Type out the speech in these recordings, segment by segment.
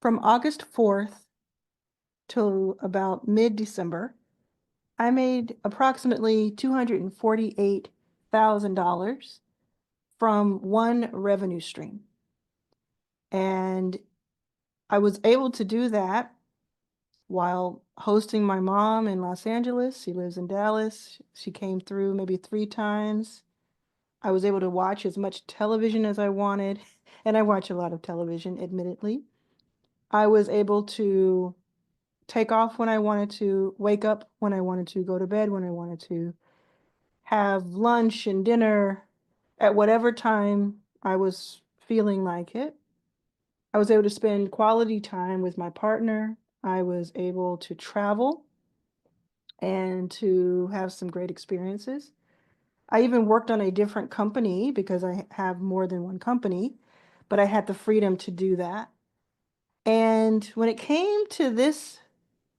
From August 4th till about mid-December, I made approximately $248,000 from one revenue stream. And I was able to do that while hosting my mom in Los Angeles. She lives in Dallas. She came through maybe 3 times. I was able to watch as much television as I wanted, and I watch a lot of television, admittedly. I was able to take off when I wanted to, wake up when I wanted to, go to bed when I wanted to, have lunch and dinner at whatever time I was feeling like it. I was able to spend quality time with my partner. I was able to travel and to have some great experiences. I even worked on a different company because I have more than one company, but I had the freedom to do that. And when it came to this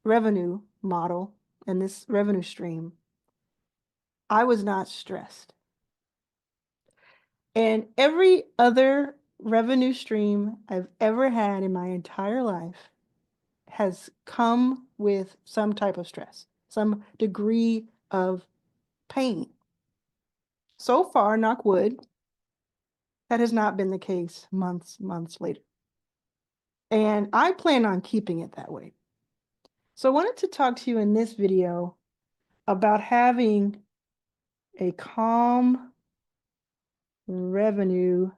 revenue model and this revenue stream, I was not stressed. And every other revenue stream I've ever had in my entire life has come with some type of stress, some degree of pain. So far, knock wood, that has not been the case months later. And I plan on keeping it that way. So I wanted to talk to you in this video about having a calm revenue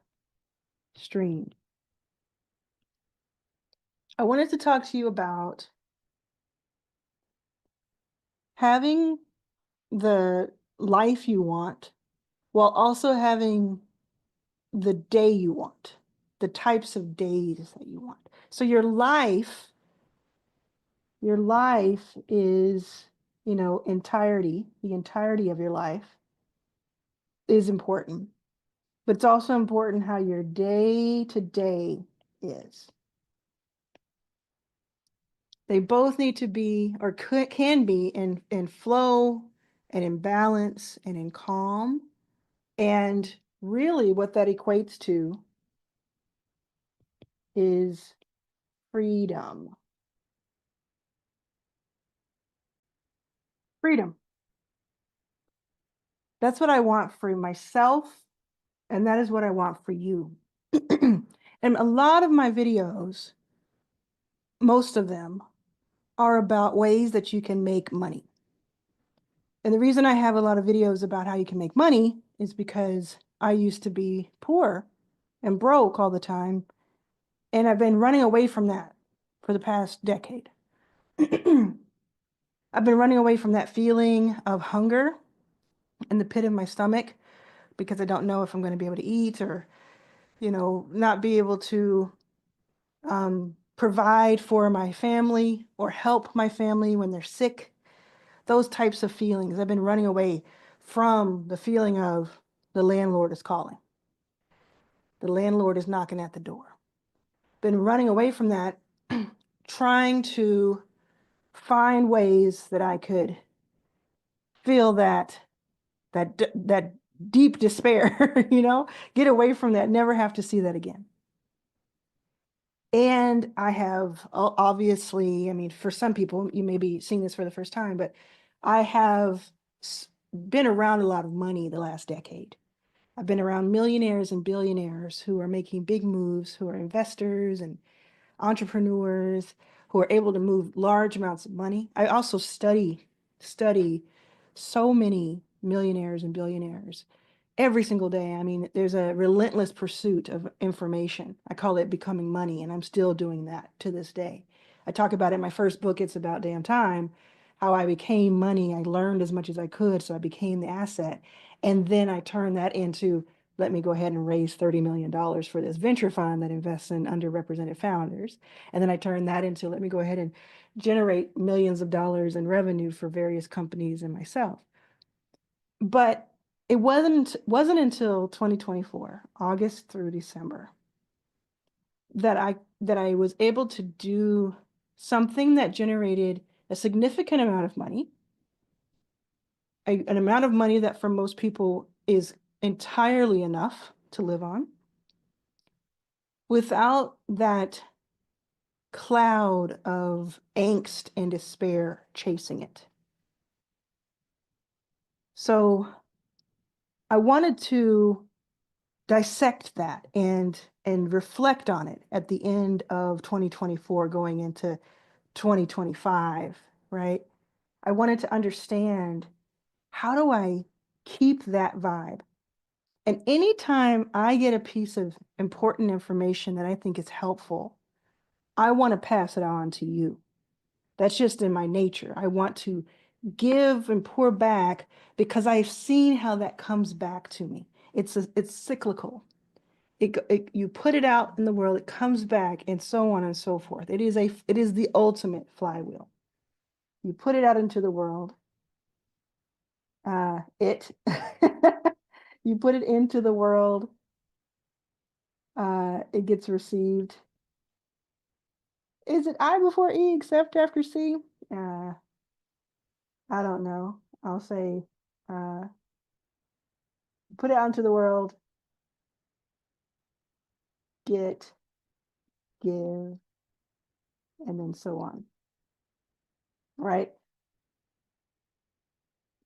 stream. I wanted to talk to you about having the life you want while also having the day you want, the types of days that you want. So your life is, the entirety of your life is important, but it's also important how your day to day is. They both need to be, or can be, in flow and in balance and in calm. And really what that equates to is freedom. Freedom. That's what I want for myself, and that is what I want for you. And a lot of my videos, most of them, are about ways that you can make money. And the reason I have a lot of videos about how you can make money is because I used to be poor and broke all the time, and I've been running away from that for the past decade. I've been running away from that feeling of hunger in the pit of my stomach because I don't know if I'm going to be able to eat, or, not be able to provide for my family or help my family when they're sick. Those types of feelings. I've been running away from the feeling of the landlord is calling. The landlord is knocking at the door. Been running away from that, trying to find ways that I could feel that deep despair, get away from that, never have to see that again. And I have, obviously, I mean, for some people, you may be seeing this for the first time, but I have been around a lot of money the last decade. I've been around millionaires and billionaires who are making big moves, who are investors and entrepreneurs, who are able to move large amounts of money. I also study so many millionaires and billionaires every single day. I mean, there's a relentless pursuit of information. I call it becoming money, and I'm still doing that to this day. I talk about it in my first book, It's About Damn Time, how I became money. I learned as much as I could, so I became the asset. And then I turned that into, let me go ahead and raise $30 million for this venture fund that invests in underrepresented founders. And then I turned that into, let me go ahead and generate millions of dollars in revenue for various companies and myself. But it wasn't until 2024, August through December, that I was able to do something that generated a significant amount of money, an amount of money that for most people is entirely enough to live on, without that cloud of angst and despair chasing it. So I wanted to dissect that and reflect on it at the end of 2024 going into 2025, right? I wanted to understand, how do I keep that vibe? And anytime I get a piece of important information that I think is helpful, I want to pass it on to you. That's just in my nature. I want to give and pour back because I've seen how that comes back to me. It's cyclical. You put it out in the world, it comes back, and so on and so forth. It is the ultimate flywheel. You put it out into the world. You put it into the world. It gets received. Is it I before E except after C? I don't know. I'll say, uh, put it out into the world, get, give, and then so on. Right?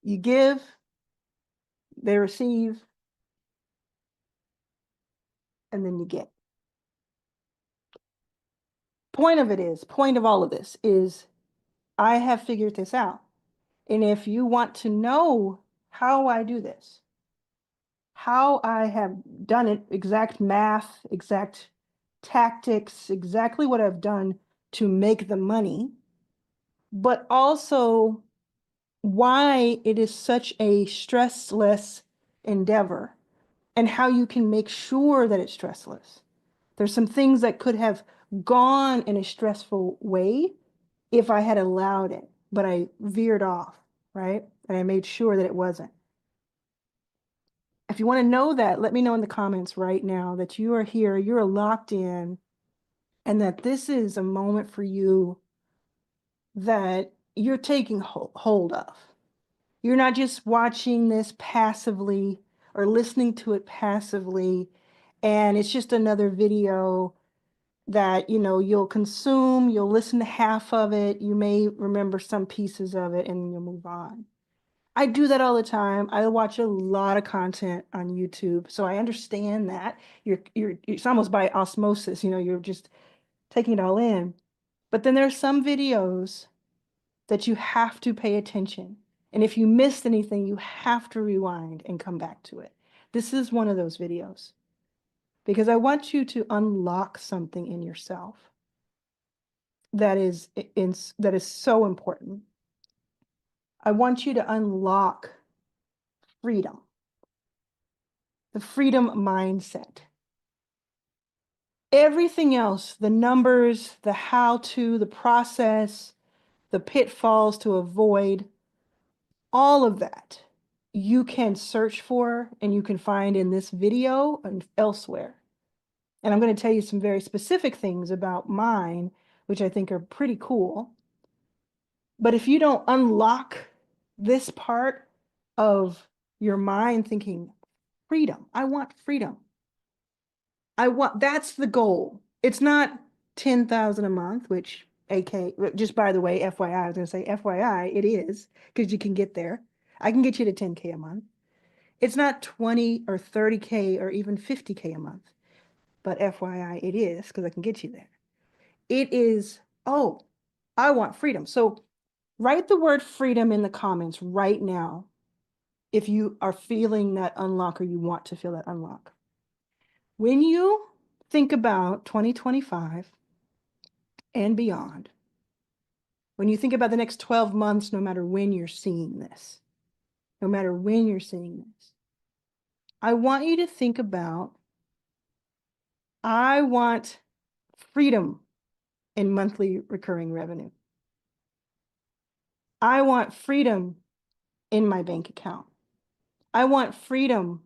You give, they receive, and then you get. Point of all of this is, I have figured this out. And if you want to know how I do this, how I have done it, exact math, exact tactics, exactly what I've done to make the money, but also why it is such a stressless endeavor and how you can make sure that it's stressless. There's some things that could have gone in a stressful way if I had allowed it, but I veered off, right? And I made sure that it wasn't. If you want to know that, let me know in the comments right now that you are here, you're locked in, and that this is a moment for you that you're taking hold of. You're not just watching this passively or listening to it passively, and it's just another video that, you'll consume, you'll listen to half of it, you may remember some pieces of it, and you'll move on. I do that all the time. I watch a lot of content on YouTube, so I understand that. It's almost by osmosis, you're just taking it all in. But then there's some videos that you have to pay attention. And if you missed anything, you have to rewind and come back to it. This is one of those videos because I want you to unlock something in yourself that is so important. I want you to unlock freedom, the freedom mindset. Everything else, the numbers, the how-to, the process, the pitfalls to avoid, all of that you can search for and you can find in this video and elsewhere. And I'm going to tell you some very specific things about mine, which I think are pretty cool. But if you don't unlock this part of your mind thinking, freedom, I want freedom. That's the goal. It's not 10,000 a month, which AK, just by the way, FYI, I was going to say FYI, it is, because you can get there. I can get you to 10K a month. It's not 20 or 30K or even 50K a month, but FYI, it is, because I can get you there. It is, oh, I want freedom. So write the word freedom in the comments right now if you are feeling that unlock or you want to feel that unlock. When you think about 2025 and beyond, when you think about the next 12 months, no matter when you're seeing this, I want you to think about, I want freedom in monthly recurring revenue. I want freedom in my bank account. I want freedom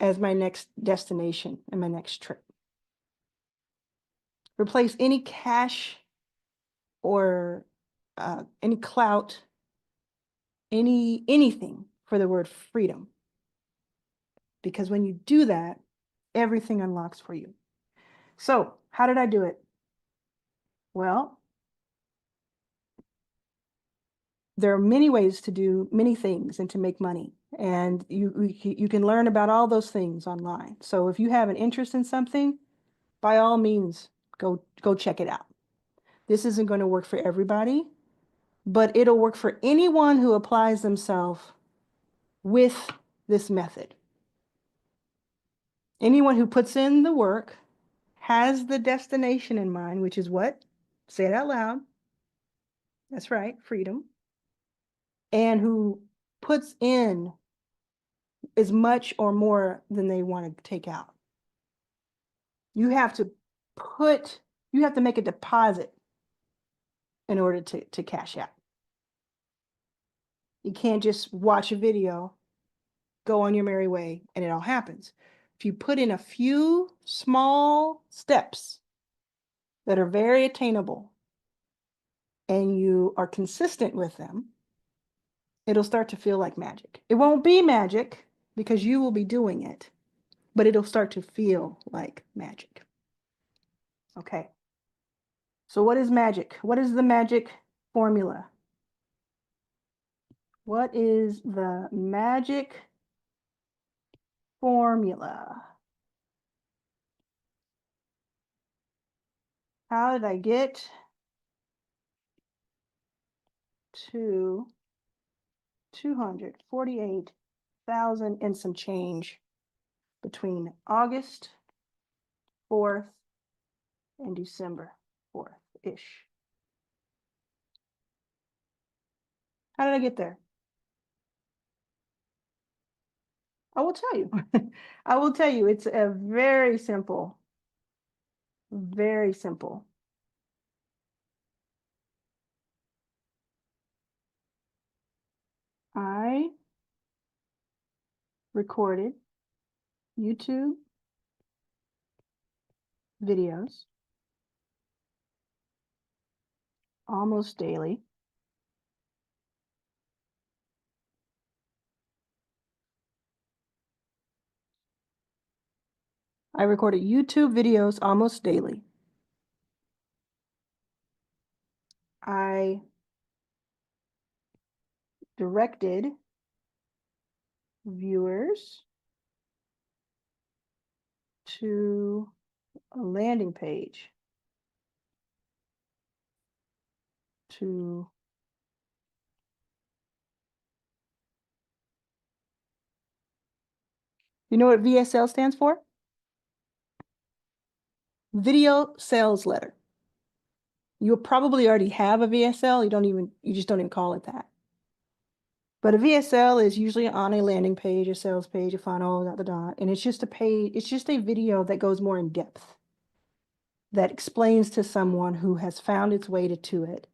as my next destination and my next trip. Replace any cash or any clout, anything for the word freedom. Because when you do that, everything unlocks for you. So how did I do it? Well, there are many ways to do many things and to make money. And you can learn about all those things online. So if you have an interest in something, by all means, go check it out. This isn't going to work for everybody, but it'll work for anyone who applies themselves with this method. Anyone who puts in the work, has the destination in mind, which is what? Say it out loud. That's right, freedom. And who puts in as much or more than they want to take out. You have to make a deposit in order to cash out. You can't just watch a video, go on your merry way, and it all happens. If you put in a few small steps that are very attainable and you are consistent with them, it'll start to feel like magic. It won't be magic because you will be doing it, but it'll start to feel like magic. Okay. So what is magic? What is the magic formula? What is the magic formula? How did I get to 248,000 and some change between August 4th and December 4th-ish? How did I get there? I will tell you. I will tell you. It's a very simple, very simple. I recorded YouTube videos almost daily. I recorded YouTube videos almost daily. I directed viewers to a landing page to you know what VSL stands for? Video sales letter. You probably already have a VSL. You just don't even call it that. But a VSL is usually on a landing page, a sales page, a funnel, and it's just a page, it's just a video that goes more in depth, that explains to someone who has found its way to it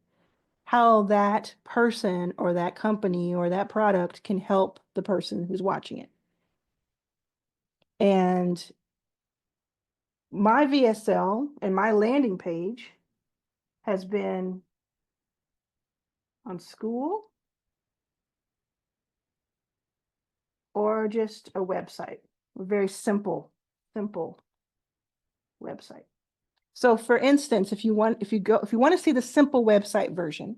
how that person or that company or that product can help the person who's watching it. And my VSL and my landing page has been on school or just a website, a very simple website. So for instance, if you want to see the simple website version,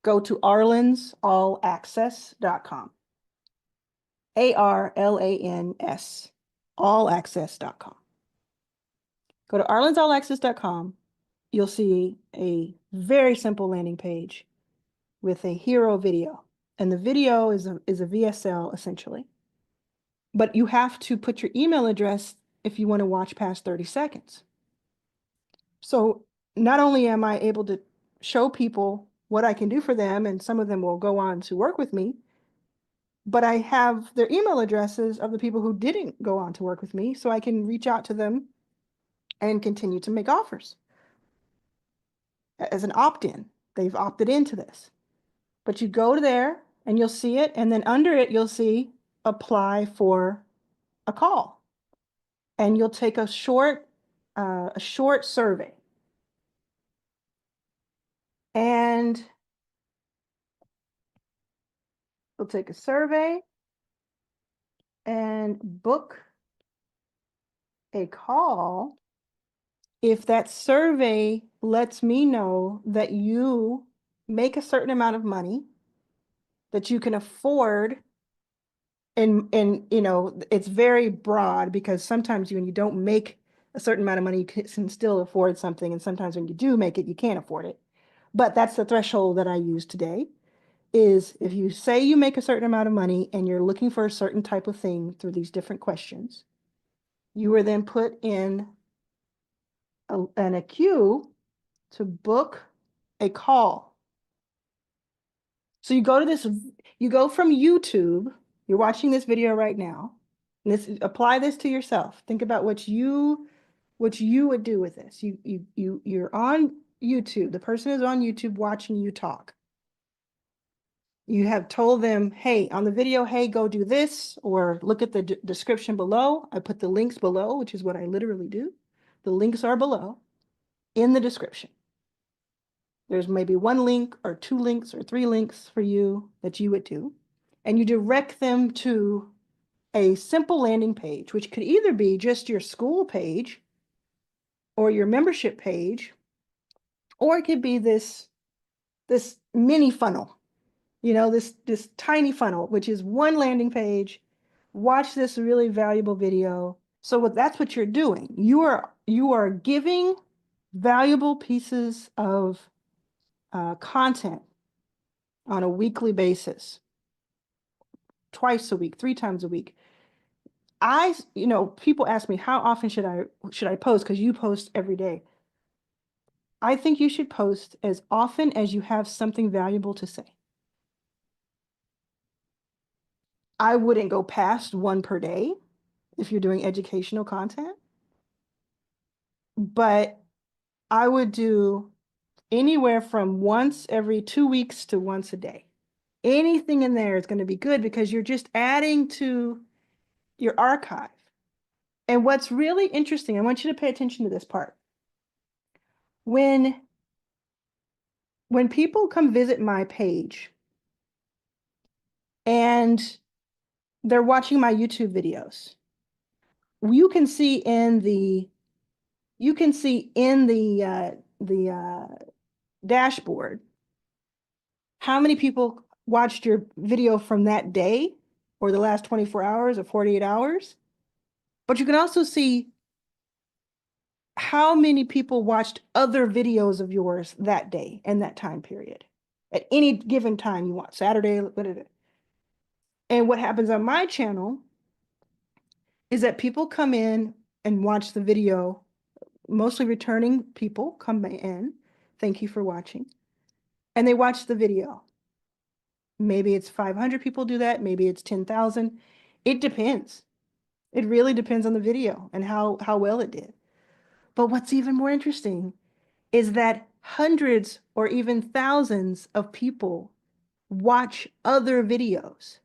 go to arlansallaccess.com. ARLANS, allaccess.com. Go to arlansallaccess.com. You'll see a very simple landing page with a hero video. And the video is a VSL essentially. But you have to put your email address if you want to watch past 30 seconds. So not only am I able to show people what I can do for them, and some of them will go on to work with me, but I have their email addresses of the people who didn't go on to work with me, so I can reach out to them and continue to make offers as an opt-in. They've opted into this. But you go there and you'll see it, and then under it, you'll see apply for a call. And you'll take a short survey. And you'll take a survey and book a call if that survey lets me know that you make a certain amount of money that you can afford. And it's very broad because sometimes when you don't make a certain amount of money, you can still afford something. And sometimes when you do make it, you can't afford it. But that's the threshold that I use today is if you say you make a certain amount of money and you're looking for a certain type of thing through these different questions, you are then put in a queue to book a call. So you go from YouTube, you're watching this video right now, and apply this to yourself. Think about what you would do with this. You're on YouTube. The person is on YouTube watching you talk. You have told them, hey, on the video, hey, go do this, or look at the description below. I put the links below, which is what I literally do. The links are below in the description. There's maybe one link or two links or three links for you that you would do. And you direct them to a simple landing page, which could either be just your school page or your membership page, or it could be this mini funnel, this tiny funnel, which is one landing page. Watch this really valuable video. So that's what you're doing. You are giving valuable pieces of content on a weekly basis, twice a week, three times a week. People ask me how often should I post because you post every day. I think you should post as often as you have something valuable to say. I wouldn't go past one per day if you're doing educational content, but I would do anywhere from once every 2 weeks to once a day. Anything in there is going to be good because you're just adding to your archive. And what's really interesting, I want you to pay attention to this part. When people come visit my page and they're watching my YouTube videos, you can see in the dashboard how many people watched your video from that day or the last 24 hours or 48 hours. But you can also see how many people watched other videos of yours that day and that time period at any given time you want, Saturday, whatever. And what happens on my channel is that people come in and watch the video, mostly returning people come in. Thank you for watching. And they watch the video. Maybe it's 500 people do that. Maybe it's 10,000. It depends. It really depends on the video and how well it did. But what's even more interesting is that hundreds or even thousands of people watch other videos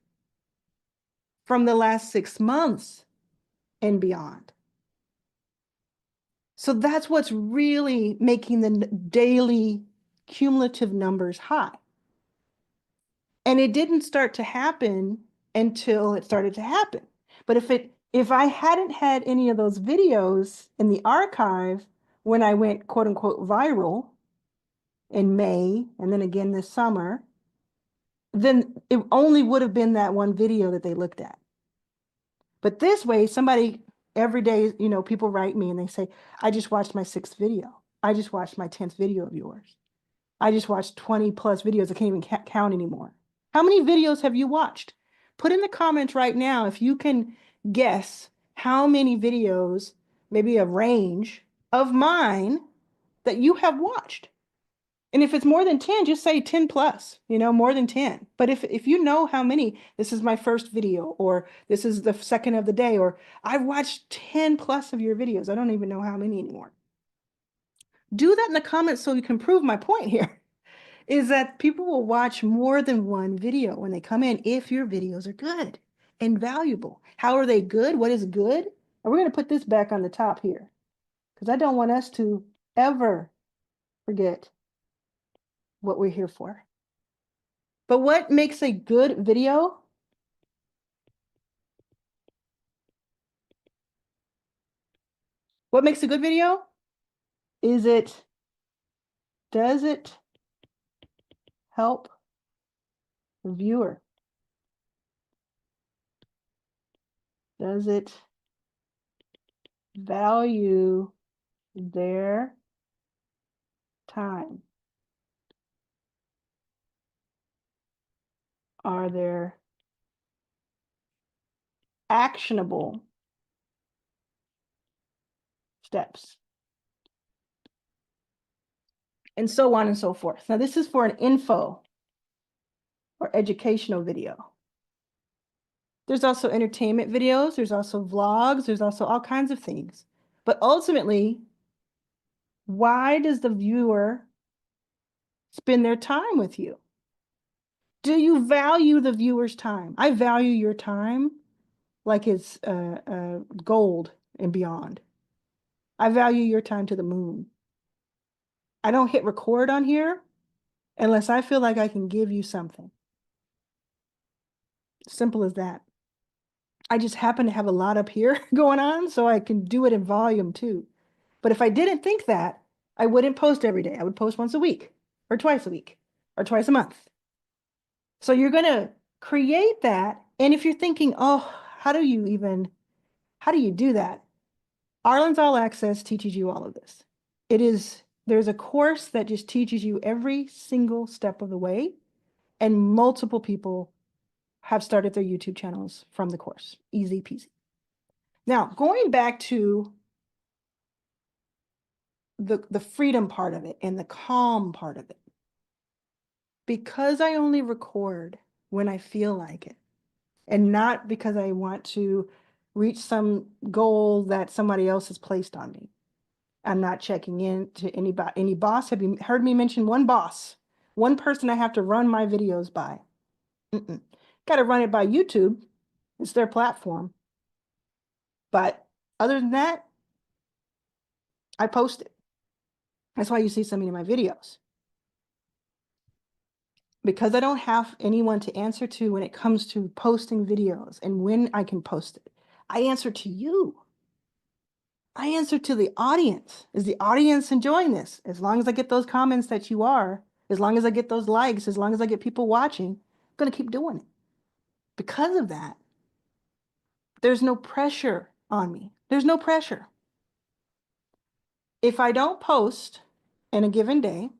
from the last 6 months and beyond. So that's what's really making the daily cumulative numbers high. And it didn't start to happen until it started to happen. But if I hadn't had any of those videos in the archive when I went quote unquote viral in May and then again this summer, then it only would have been that one video that they looked at. But this way, somebody every day, people write me and they say, I just watched my 6th video. I just watched my 10th video of yours. I just watched 20 plus videos. I can't even count anymore. How many videos have you watched? Put in the comments right now if you can guess how many videos, maybe a range of mine that you have watched. And if it's more than 10, just say 10 plus, more than 10. But if you know how many, this is my first video, or this is the second of the day, or I've watched 10 plus of your videos. I don't even know how many anymore. Do that in the comments so you can prove my point here, is that people will watch more than one video when they come in if your videos are good and valuable. How are they good? What is good? And we're going to put this back on the top here because I don't want us to ever forget what we're here for. But what makes a good video? What makes a good video? Is it Does it help the viewer? Does it value their time? Are there actionable steps? And so on and so forth. Now, this is for an info or educational video. There's also entertainment videos. There's also vlogs. There's also all kinds of things. But ultimately, why does the viewer spend their time with you? Do you value the viewer's time? I value your time like it's gold and beyond. I value your time to the moon. I don't hit record on here unless I feel like I can give you something. Simple as that. I just happen to have a lot up here going on, so I can do it in volume too. But if I didn't think that, I wouldn't post every day. I would post once a week or twice a week or twice a month. So you're going to create that. And if you're thinking, oh, how do you do that? Arlan's All Access teaches you all of this. There's a course that just teaches you every single step of the way, and multiple people have started their YouTube channels from the course. Easy peasy. Now, going back to the freedom part of it and the calm part of it, because I only record when I feel like it, and not because I want to reach some goal that somebody else has placed on me. I'm not checking in to any boss. Have you heard me mention one boss? One person I have to run my videos by. Got to run it by YouTube. It's their platform. But other than that, I post it. That's why you see so many of my videos. Because I don't have anyone to answer to when it comes to posting videos and when I can post it. I answer to you. I answer to the audience. Is the audience enjoying this? As long as I get those comments that you are, as long as I get those likes, as long as I get people watching, I'm going to keep doing it. Because of that, there's no pressure on me. There's no pressure. If I don't post in a given day,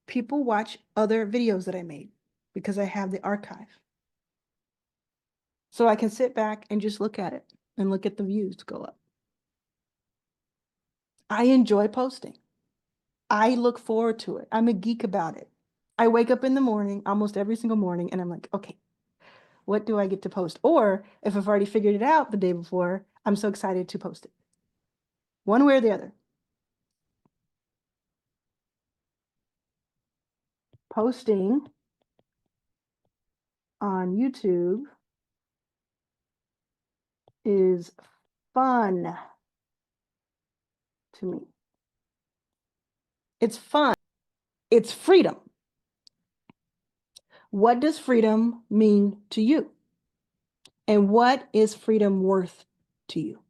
people watch other videos that I made because I have the archive. So I can sit back and just look at it and look at the views go up. I enjoy posting. I look forward to it. I'm a geek about it. I wake up in the morning, almost every single morning, and I'm like, okay, what do I get to post? Or if I've already figured it out the day before, I'm so excited to post it. One way or the other. Posting on YouTube is fun to me. It's fun. It's freedom. What does freedom mean to you? And what is freedom worth to you?